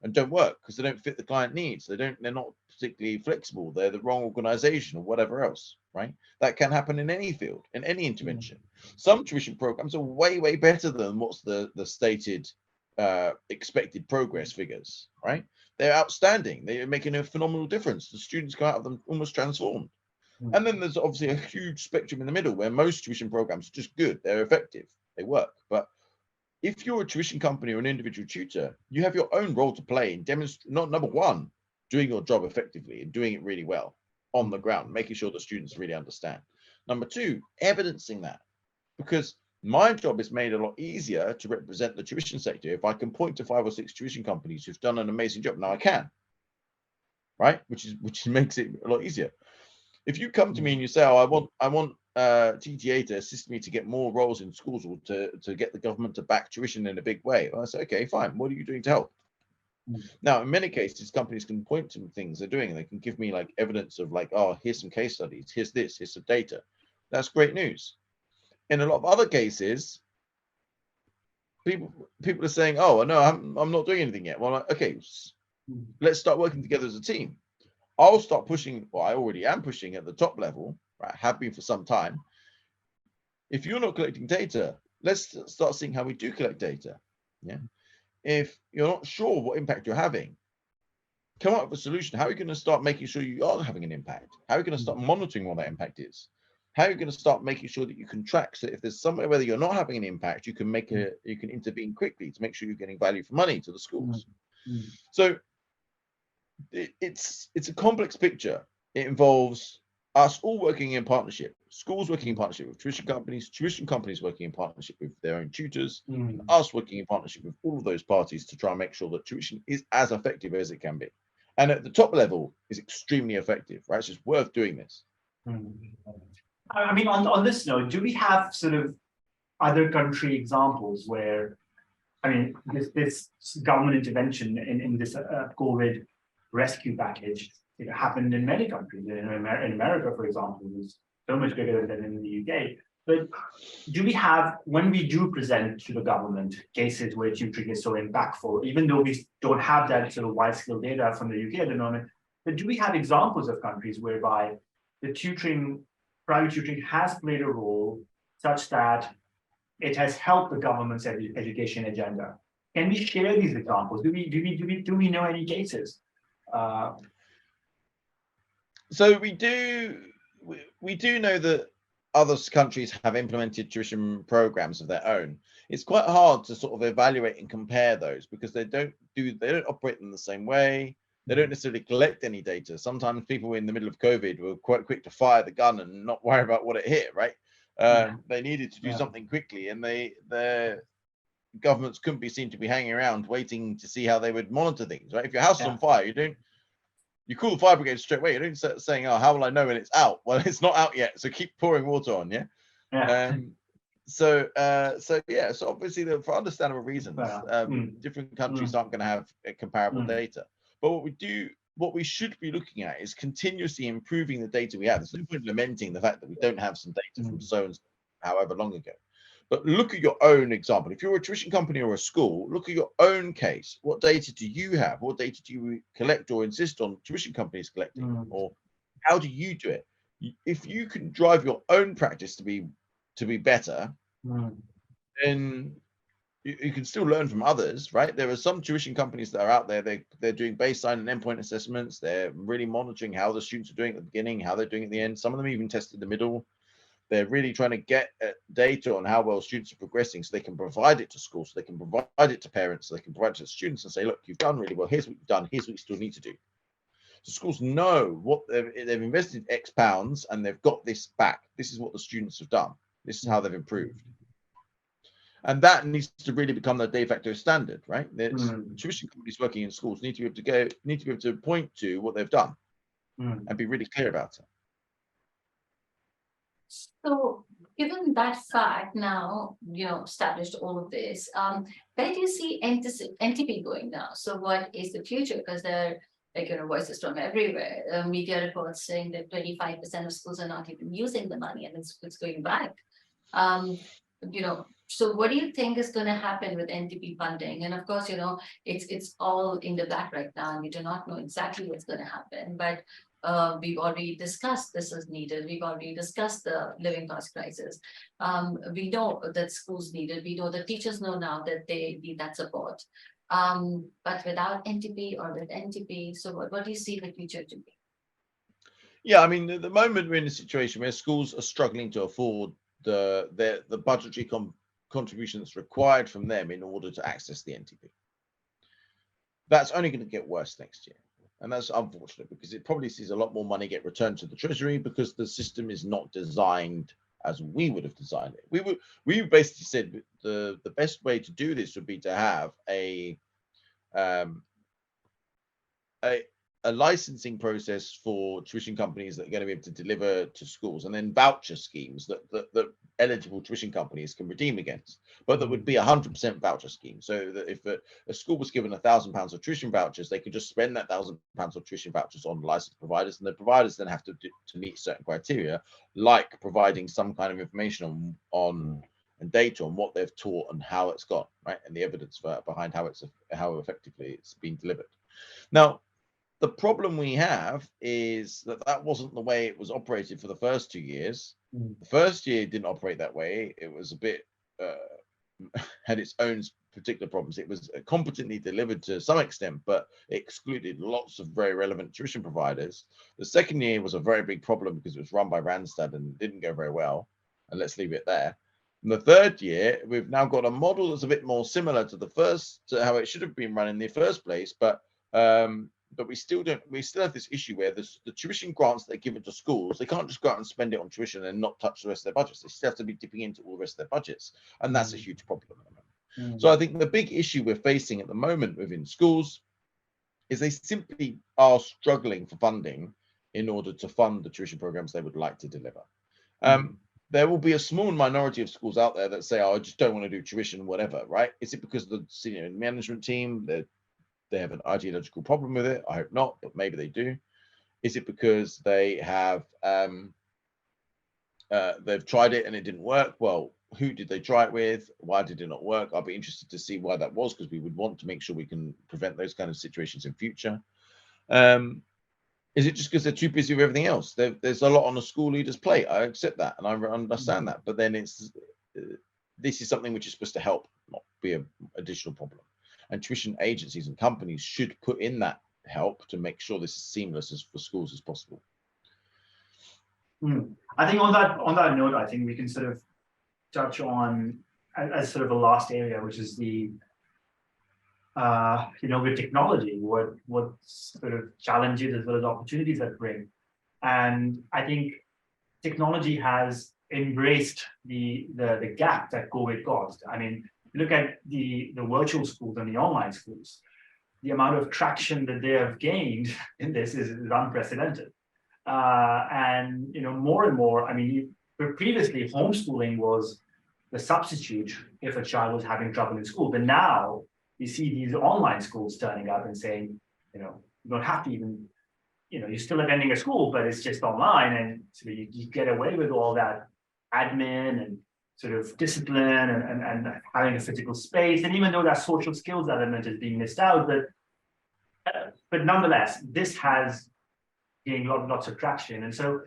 and don't work because they don't fit the client needs. They're not particularly flexible. They're the wrong organization or whatever else, right? That can happen in any field, in any intervention. Some tuition programs are way, way better than what's the stated expected progress figures, right? They're outstanding. They're making a phenomenal difference. The students come out of them almost transformed. And then there's obviously a huge spectrum in the middle where most tuition programs are just good. They're effective. They work. But if you're a tuition company or an individual tutor, you have your own role to play in not number one, doing your job effectively and doing it really well on the ground, making sure the students really understand. Number two, evidencing that, because my job is made a lot easier to represent the tuition sector if I can point to 5 or 6 tuition companies who've done an amazing job. Now I can, right? Which makes it a lot easier. If you come to me and you say, oh, I want TTA to assist me to get more roles in schools, or to get the government to back tuition in a big way, well, I say, okay, fine. What are you doing to help? Now, in many cases, companies can point to things they're doing. They can give me like evidence of like, oh, here's some case studies, here's this, here's some data. That's great news. In a lot of other cases, people are saying, oh, no, I'm not doing anything yet. Well, like, okay, let's start working together as a team. I'll start pushing, or I already am pushing at the top level, right? Have been for some time. If you're not collecting data, let's start seeing how we do collect data. Yeah. If you're not sure what impact you're having, come up with a solution. How are you going to start making sure you are having an impact? How are you going to start monitoring what that impact is? How are you going to start making sure that you can track, so if there's somewhere whether you're not having an impact, you can intervene quickly to make sure you're getting value for money to the schools. So it's a complex picture. It involves us all working in partnership, schools working in partnership with tuition companies working in partnership with their own tutors, and us working in partnership with all of those parties to try and make sure that tuition is as effective as it can be. And at the top level is extremely effective, right? It's just worth doing this. I mean, on this note, do we have sort of other country examples where, I mean, this government intervention in this COVID rescue package, it happened in many countries. In America, for example, it was so much bigger than in the UK. But do we have, when we do present to the government cases where tutoring is so impactful, even though we don't have that sort of wide-scale data from the UK at the moment, but do we have examples of countries whereby the private tutoring has played a role such that it has helped the government's education agenda? Can we share these examples? Do we know any cases? So we do know that other countries have implemented tuition programs of their own. It's quite hard to sort of evaluate and compare those because they don't operate in the same way. They don't necessarily collect any data. Sometimes people in the middle of COVID were quite quick to fire the gun and not worry about what it hit, right? They needed to do something quickly, and their governments couldn't be seen to be hanging around waiting to see how they would monitor things, right? If your house is on fire, you call the fire brigade straight away. You don't start saying, oh, how will I know when it's out? Well, it's not out yet, so keep pouring water on, so obviously for understandable reasons, different countries aren't going to have comparable data. But what we should be looking at is continuously improving the data we have. There's no point lamenting the fact that we don't have some data from so and so however long ago. But look at your own example. If you're a tuition company or a school, look at your own case. What data do you have? What data do you collect or insist on tuition companies collecting? Or how do you do it? If you can drive your own practice to be better, then you can still learn from others, right? There are some tuition companies that are out there. They're doing baseline and endpoint assessments. They're really monitoring how the students are doing at the beginning, how they're doing at the end. Some of them even tested the middle. They're really trying to get data on how well students are progressing so they can provide it to schools, so they can provide it to parents, so they can provide it to students and say, look, you've done really well. Here's what you've done. Here's what you still need to do. So schools know what they've invested X pounds and they've got this back. This is what the students have done. This is how they've improved. And that needs to really become the de facto standard, right? Tuition companies working in schools need to be able to point to what they've done and be really clear about it. So, given that fact now, established all of this, where do you see NTP going now? So, what is the future? Because there are voices from everywhere. Media reports saying that 25% of schools are not even using the money, and it's going back. So what do you think is going to happen with NTP funding? And of course, it's all in the black right now, and we do not know exactly what's going to happen. But we've already discussed this is needed. We've already discussed the living cost crisis. We know that schools need it. We know the teachers know now that they need that support. But without NTP or with NTP, so what do you see the future to be? Yeah, I mean, at the moment we're in a situation where schools are struggling to afford the budgetary contribution that's required from them in order to access the NTP. That's only going to get worse next year. And that's unfortunate because it probably sees a lot more money get returned to the Treasury because the system is not designed as we would have designed it. We basically said the best way to do this would be to have a a licensing process for tuition companies that are going to be able to deliver to schools, and then voucher schemes that eligible tuition companies can redeem against, but that would be 100% voucher scheme. So that if a school was given £1,000 of tuition vouchers, they could just spend that £1,000 of tuition vouchers on licensed providers, and the providers then have to meet certain criteria, like providing some kind of information on and data on what they've taught and how it's gone, right, and the evidence behind how effectively it's been delivered. Now, the problem we have is that wasn't the way it was operated for the first 2 years. The first year didn't operate that way. It was a bit had its own particular problems. It was competently delivered to some extent, but it excluded lots of very relevant tuition providers. The second year was a very big problem because it was run by Randstad and didn't go very well. And let's leave it there. In the third year, we've now got a model that's a bit more similar to the first, to how it should have been run in the first place, but we still have this issue where the tuition grants that are given to schools, they can't just go out and spend it on tuition and not touch the rest of their budgets. They still have to be dipping into all the rest of their budgets, and that's a huge problem at the moment. So I think the big issue we're facing at the moment within schools is they simply are struggling for funding in order to fund the tuition programs they would like to deliver. There will be a small minority of schools out there that say, "Oh, I just don't want to do tuition, whatever," right? Is it because the senior management team, they have an ideological problem with it? I hope not, but maybe they do. Is it because they have they've tried it and it didn't work? Well, who did they try it with? Why did it not work? I'll be interested to see why that was, because we would want to make sure we can prevent those kind of situations in future. Is it just because they're too busy with everything else? There's a lot on the school leader's plate. I accept that and I understand that, but then this is something which is supposed to help, not be an additional problem. And tuition agencies and companies should put in that help to make sure this is seamless for schools as possible. I think on that note, I think we can sort of touch on as sort of a last area, which is the with technology, what sort of challenges as well as opportunities that bring. And I think technology has embraced the gap that COVID caused. I mean, look at the virtual schools and the online schools. The amount of traction that they have gained in this is unprecedented. And more and more, I mean, previously homeschooling was the substitute if a child was having trouble in school. But now you see these online schools turning up and saying, you don't have to even, you're still attending a school, but it's just online. And so you get away with all that admin and sort of discipline and having a physical space. And even though that social skills element is being missed out, but nonetheless, this has gained lots of traction. And so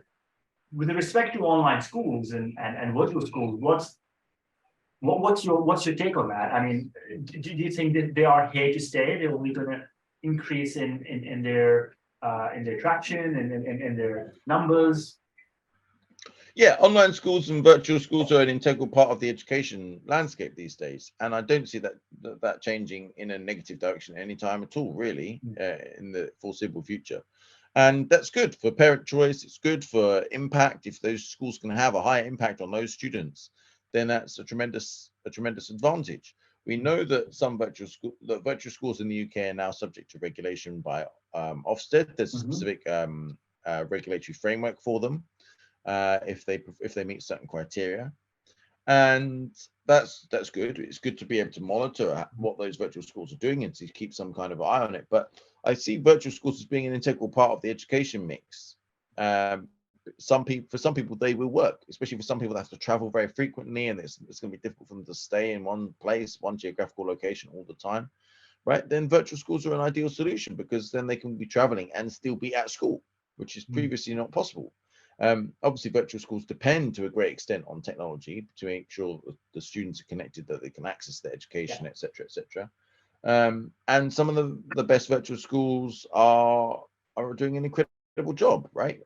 with respect to online schools and virtual schools, what's your take on that? I mean, do you think that they are here to stay? They're only going to increase in their traction and in their numbers? Yeah, online schools and virtual schools are an integral part of the education landscape these days, and I don't see that changing in a negative direction anytime at all, really, in the foreseeable future. And that's good for parent choice. It's good for impact. If those schools can have a higher impact on those students, then that's a tremendous advantage. We know that some virtual schools in the UK are now subject to regulation by Ofsted. There's a specific regulatory framework for them if they meet certain criteria, and that's good. It's good to be able to monitor what those virtual schools are doing and to keep some kind of eye on it. But I see virtual schools as being an integral part of the education mix. For some people, they will work, especially for some people that have to travel very frequently, and it's going to be difficult for them to stay in one place, one geographical location all the time, right? Then virtual schools are an ideal solution, because then they can be traveling and still be at school, which is previously not possible. Obviously, virtual schools depend to a great extent on technology to make sure that the students are connected, that they can access their education, etc., etc. And some of the best virtual schools are doing an incredible job, right?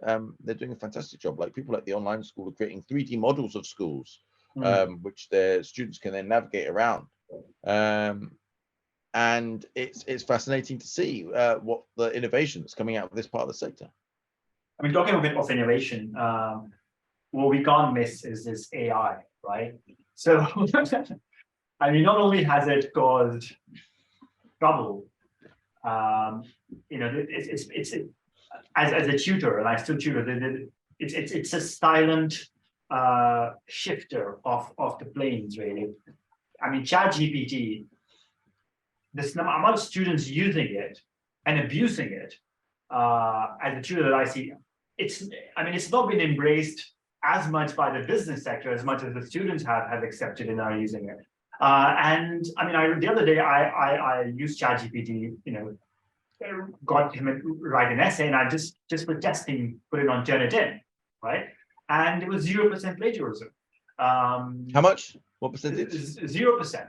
They're doing a fantastic job. Like people like the online school are creating 3D models of schools, which their students can then navigate around. And it's fascinating to see what the innovation that's coming out of this part of the sector. I mean, talking a bit of innovation, what we can't miss is this AI, right? So, I mean, not only has it caused trouble, you know, it's as a tutor, and I still tutor, it's a silent shifter of the planes, really. I mean, ChatGPT, this amount of students using it and abusing it, as a tutor that I see, I mean, it's not been embraced as much by the business sector as much as the students have accepted and are using it. And I mean, the other day I used ChatGPT, you know, got him to write an essay, and I just for testing put it on Turnitin, right? And it was 0% plagiarism. How much? What percentage? 0%.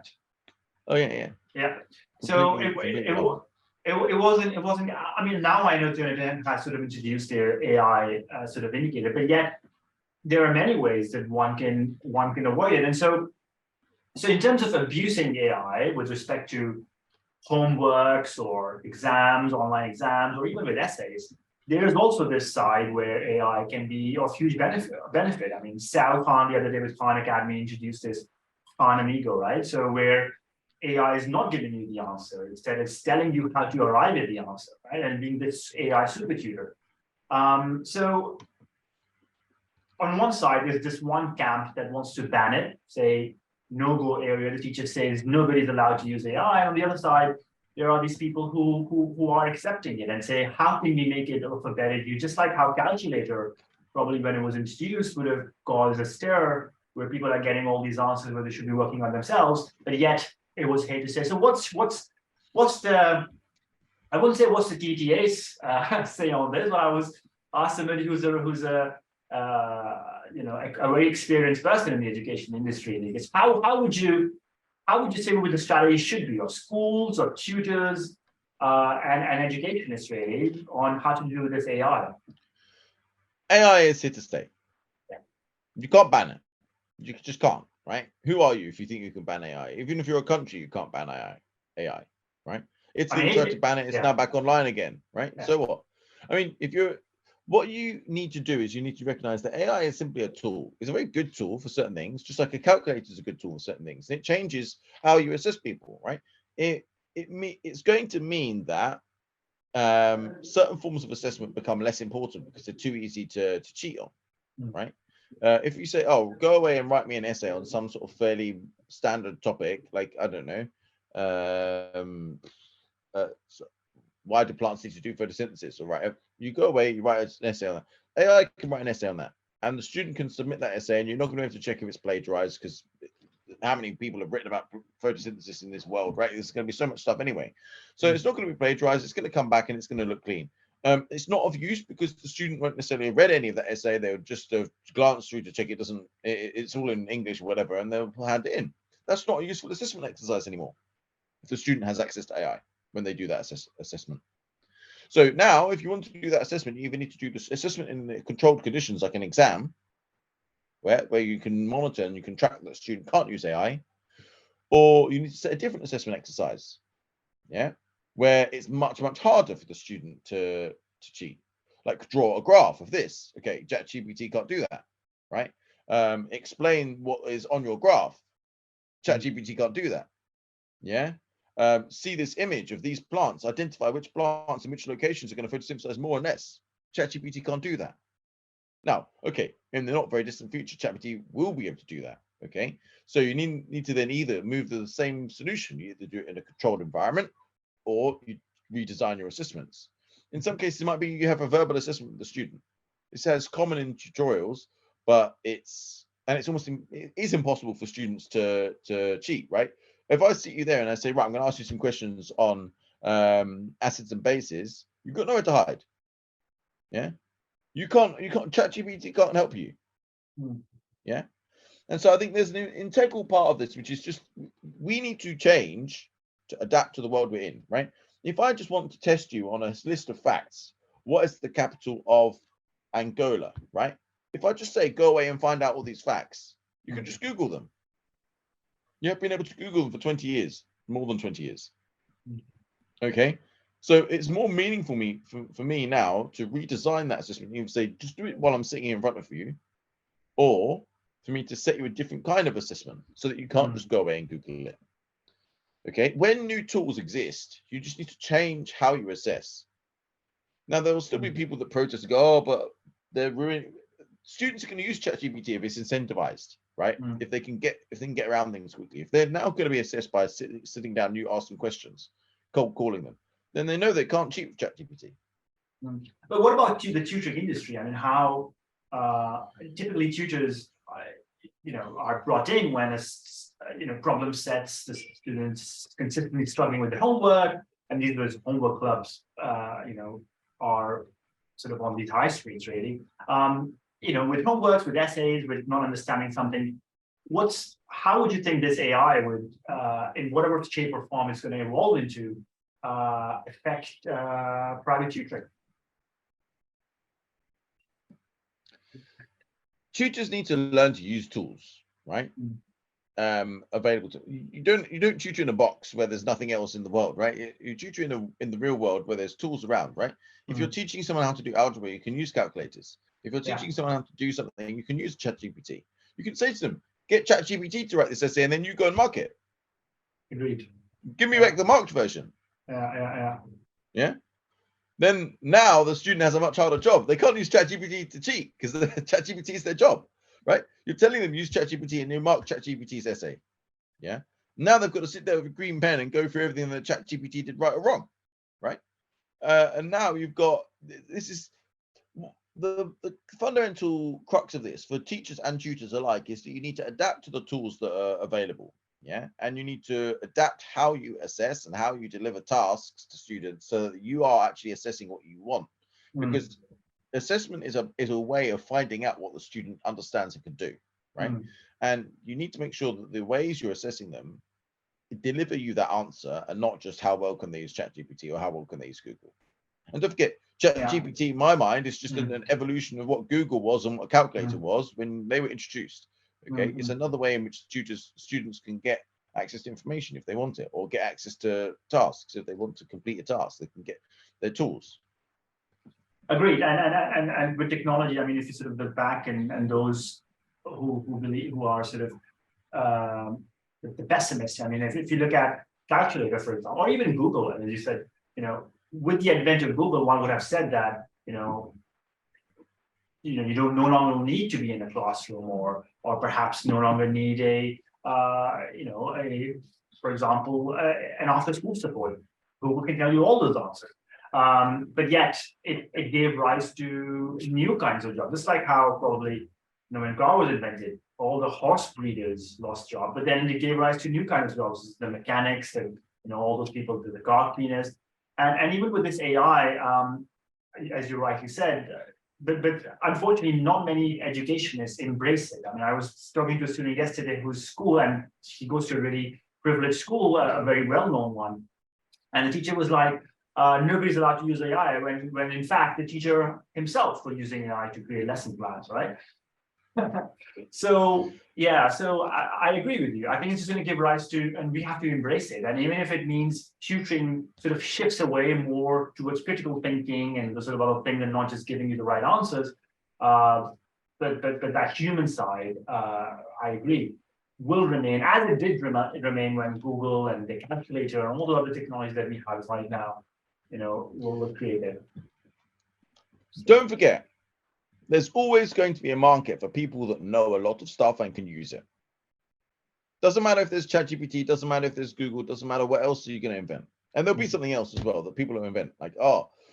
Oh yeah. Yeah. So Completely it wasn't. I mean, now I know Turnitin has sort of introduced their AI sort of indicator, but yet there are many ways that one can avoid it. And so in terms of abusing AI with respect to homeworks or exams, online exams, or even with essays, there's also this side where AI can be of huge benefit. I mean, Sal Khan the other day with Khan Academy introduced this Khan Amigo, right? So where AI is not giving you the answer, instead it's telling you how to arrive at the answer, right? And being this AI super tutor. So on one side, there's this one camp that wants to ban it, say no-go area. The teacher says nobody's allowed to use AI. On the other side, there are these people who are accepting it and say, how can we make it of a better use? Just like how calculator, probably when it was introduced, would have caused a stir where people are getting all these answers where they should be working on themselves, but yet it was hate to say. So what's the, I wouldn't say what's the TTA's say on this, but I was asked somebody who's a you know, a very experienced person in the education industry. Because how would you say what the strategy should be, or schools, or tutors, and educationists really, on how to do this AI? AI is here to stay. Yeah. You can't ban it. You just can't, right? Who are you if you think you can ban AI? Even if you're a country, you can't ban AI, right? Italy tried to ban it. It's now back online again, right? Yeah. So what? I mean, what you need to do is you need to recognize that AI is simply a tool. It's a very good tool for certain things, just like a calculator is a good tool for certain things. It changes how you assess people, right? It's going to mean that certain forms of assessment become less important because they're too easy to cheat on, right? If you say, oh, go away and write me an essay on some sort of fairly standard topic, like, I don't know, why do plants need to do photosynthesis? Or right, you go away, you write an essay on that. AI can write an essay on that, and the student can submit that essay, and you're not going to have to check if it's plagiarized, because how many people have written about photosynthesis in this world, right? There's going to be so much stuff anyway. So it's not going to be plagiarized. It's going to come back and it's going to look clean. It's not of use because the student won't necessarily have read any of that essay. They'll just glance through to check it's all in English or whatever, and they'll hand it in. That's not a useful assessment exercise anymore if the student has access to AI when they do that assessment. So now, if you want to do that assessment, you either need to do this assessment in the controlled conditions, like an exam, where you can monitor and you can track that the student can't use AI, or you need to set a different assessment exercise, where it's much harder for the student to cheat, like draw a graph of this. Okay, ChatGPT can't do that, right? Explain what is on your graph. ChatGPT can't do that. See this image of these plants, identify which plants in which locations are going to photosynthesize more or less. ChatGPT can't do that. Now, okay, in the not very distant future, ChatGPT will be able to do that. Okay, so you need to then either move to the same solution. You either do it in a controlled environment, or you redesign your assessments. In some cases, it might be you have a verbal assessment with the student. This has common in tutorials, but it is impossible for students to cheat, right? If I sit you there and I say, right, I'm going to ask you some questions on acids and bases, you've got nowhere to hide. Yeah, you can't. ChatGPT can't help you. Yeah, and so I think there's an integral part of this, which is just we need to change to adapt to the world we're in, right? If I just want to test you on a list of facts, what is the capital of Angola, right? If I just say go away and find out all these facts, you can just Google them. You have been able to Google them for 20 years, more than 20 years. Okay, so it's more meaningful for me now to redesign that assessment. You can say, just do it while I'm sitting in front of you, or for me to set you a different kind of assessment so that you can't just go away and Google it. Okay, when new tools exist, you just need to change how you assess. Now, there will still be people that protest and go, oh, but they're ruining. Students are going to use ChatGPT if it's incentivized, right? If they can get around things quickly. If they're now going to be assessed by sitting down, you ask them questions, cold calling them, then they know they can't cheat with ChatGPT. But what about the tutoring industry? I mean, how typically tutors, are brought in when a problem sets the students consistently struggling with their homework, and those homework clubs, are sort of on these high streets, really. With homeworks, with essays, with not understanding something, how would you think this AI would, in whatever shape or form it's going to evolve into, affect private tutoring? Tutors need to learn to use tools, right? Available to you. Don't tutor in a box where there's nothing else in the world, right? You tutor in the real world where there's tools around, right? If you're teaching someone how to do algebra, you can use calculators. If you're teaching someone how to do something, you can use ChatGPT. You can say to them, get ChatGPT to write this essay, and then you go and mark it. Agreed. Give me back the marked version. Yeah. Then now the student has a much harder job. They can't use ChatGPT to cheat because ChatGPT is their job, right? You're telling them use ChatGPT and you mark ChatGPT's essay. Yeah. Now they've got to sit there with a green pen and go through everything that ChatGPT did right or wrong, right? And now you've got, this is the fundamental crux of this for teachers and tutors alike, is that you need to adapt to the tools that are available. Yeah, and you need to adapt how you assess and how you deliver tasks to students so that you are actually assessing what you want. Because assessment is a way of finding out what the student understands and can do, right? And you need to make sure that the ways you're assessing them deliver you that answer, and not just how well can they use ChatGPT or how well can they use Google. And don't forget, ChatGPT, in my mind, is just an evolution of what Google was and what a calculator was when they were introduced. Okay, it's another way in which students can get access to information if they want it, or get access to tasks if they want to complete a task. They can get their tools. Agreed. And with technology, I mean, if you sort of look back and those who are sort of the pessimists, I mean, if you look at calculator, for example, or even Google, and as you said, with the advent of Google, one would have said that you don't no longer need to be in a classroom, or perhaps no longer need for example, an after school support. Google can tell you all those answers. But yet it gave rise to new kinds of jobs. Just like how probably when car was invented, all the horse breeders lost jobs, but then it gave rise to new kinds of jobs, the mechanics and all those people, the car cleaners, and even with this AI, as you rightly said. But unfortunately, not many educationists embrace it. I mean, I was talking to a student yesterday whose school, and she goes to a really privileged school, a very well-known one. And the teacher was like, nobody's allowed to use AI, when in fact, the teacher himself was using AI to create lesson plans, right? So I agree with you. I think it's just going to give rise to, and we have to embrace it. And even if it means tutoring sort of shifts away more towards critical thinking and the sort of other thing, and not just giving you the right answers, but that human side, I agree, will remain, as it did remain when Google and the calculator and all the other technologies that we have right now, will create it. Don't forget, there's always going to be a market for people that know a lot of stuff and can use it. Doesn't matter if there's ChatGPT, doesn't matter if there's Google, doesn't matter what else you're going to invent. And there'll be something else as well that people will invent, like,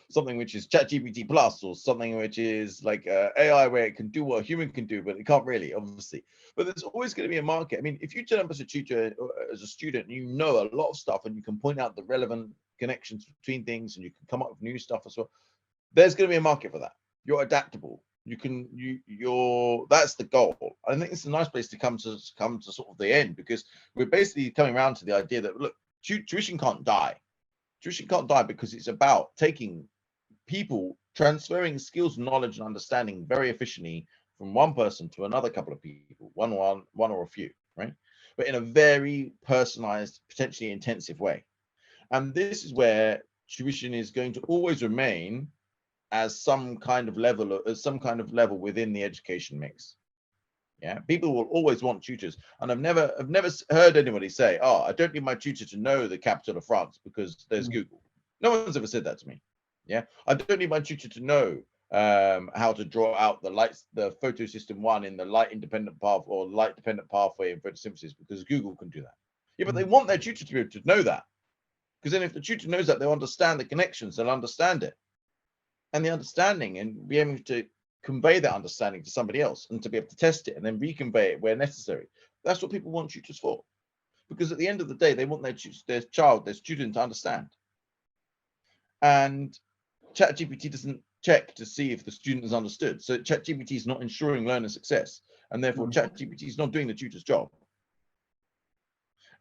something which is ChatGPT plus, or something which is like AI where it can do what a human can do, but it can't really, obviously. But there's always going to be a market. I mean, if you turn up as a tutor, or as a student, you know a lot of stuff and you can point out the relevant connections between things and you can come up with new stuff as well, there's going to be a market for that. You're adaptable. That's the goal. I think it's a nice place to come to sort of the end, because we're basically coming around to the idea that, look, tuition can't die. Tuition can't die because it's about taking people, transferring skills, knowledge, and understanding very efficiently from one person to another couple of people, one or a few, right? But in a very personalized, potentially intensive way. And this is where tuition is going to always remain as some kind of level within the education mix. Yeah, people will always want tutors, and I've never heard anybody say, "Oh, I don't need my tutor to know the capital of France because there's Google." No one's ever said that to me. Yeah, I don't need my tutor to know how to draw out the photo system 1 in the light independent path or light dependent pathway in photosynthesis because Google can do that. Yeah, but they want their tutor to be able to know that, because then if the tutor knows that, they'll understand the connections, they'll understand it, and the understanding, and be able to convey that understanding to somebody else and to be able to test it and then reconvey it where necessary. That's what people want tutors for, because at the end of the day, they want their student to understand. And ChatGPT doesn't check to see if the student is understood. So ChatGPT is not ensuring learner success, and therefore ChatGPT is not doing the tutor's job.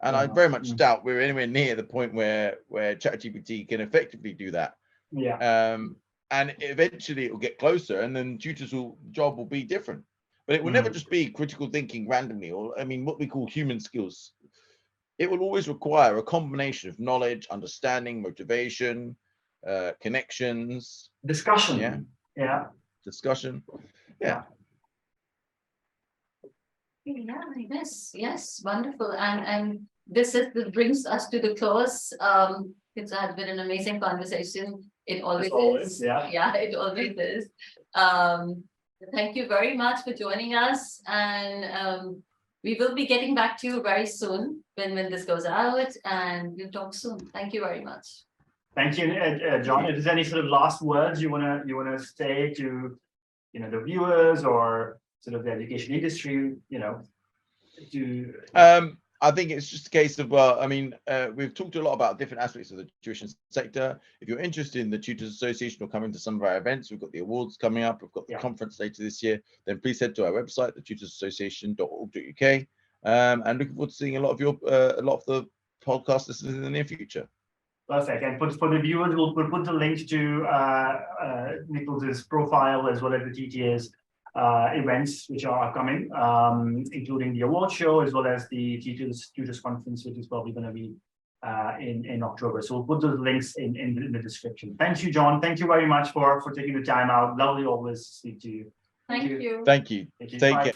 And I very much doubt we're anywhere near the point where ChatGPT can effectively do that. Yeah. And eventually it will get closer, and then tutors' job will be different. But it will never just be critical thinking randomly, or I mean, what we call human skills. It will always require a combination of knowledge, understanding, motivation, connections, discussion. Discussion. Yeah. Yes, wonderful. And this brings us to the close. It has been an amazing conversation. It always is. Yeah, it always is. Thank you very much for joining us, and we will be getting back to you very soon when this goes out, and we'll talk soon. Thank you very much. Thank you, John. If there's any sort of last words you wanna say to the viewers or sort of the education industry, I think it's just a case of, well, I mean, we've talked a lot about different aspects of the tuition sector. If you're interested in the Tutors Association or coming to some of our events, we've got the awards coming up, we've got the conference later this year, then please head to our website, the tutorsassociation.org.uk, and looking forward to seeing a lot of the podcast listeners in the near future. Perfect. And for the viewers, we'll put the link to Nichols's profile as well as the TTA's events which are upcoming, including the award show as well as the Tutors conference, which is probably going to be in October. So we'll put those links in the description. Thank you, John. Thank you very much for taking the time out. Lovely always to speak to you. Thank you. Thank you. Take care.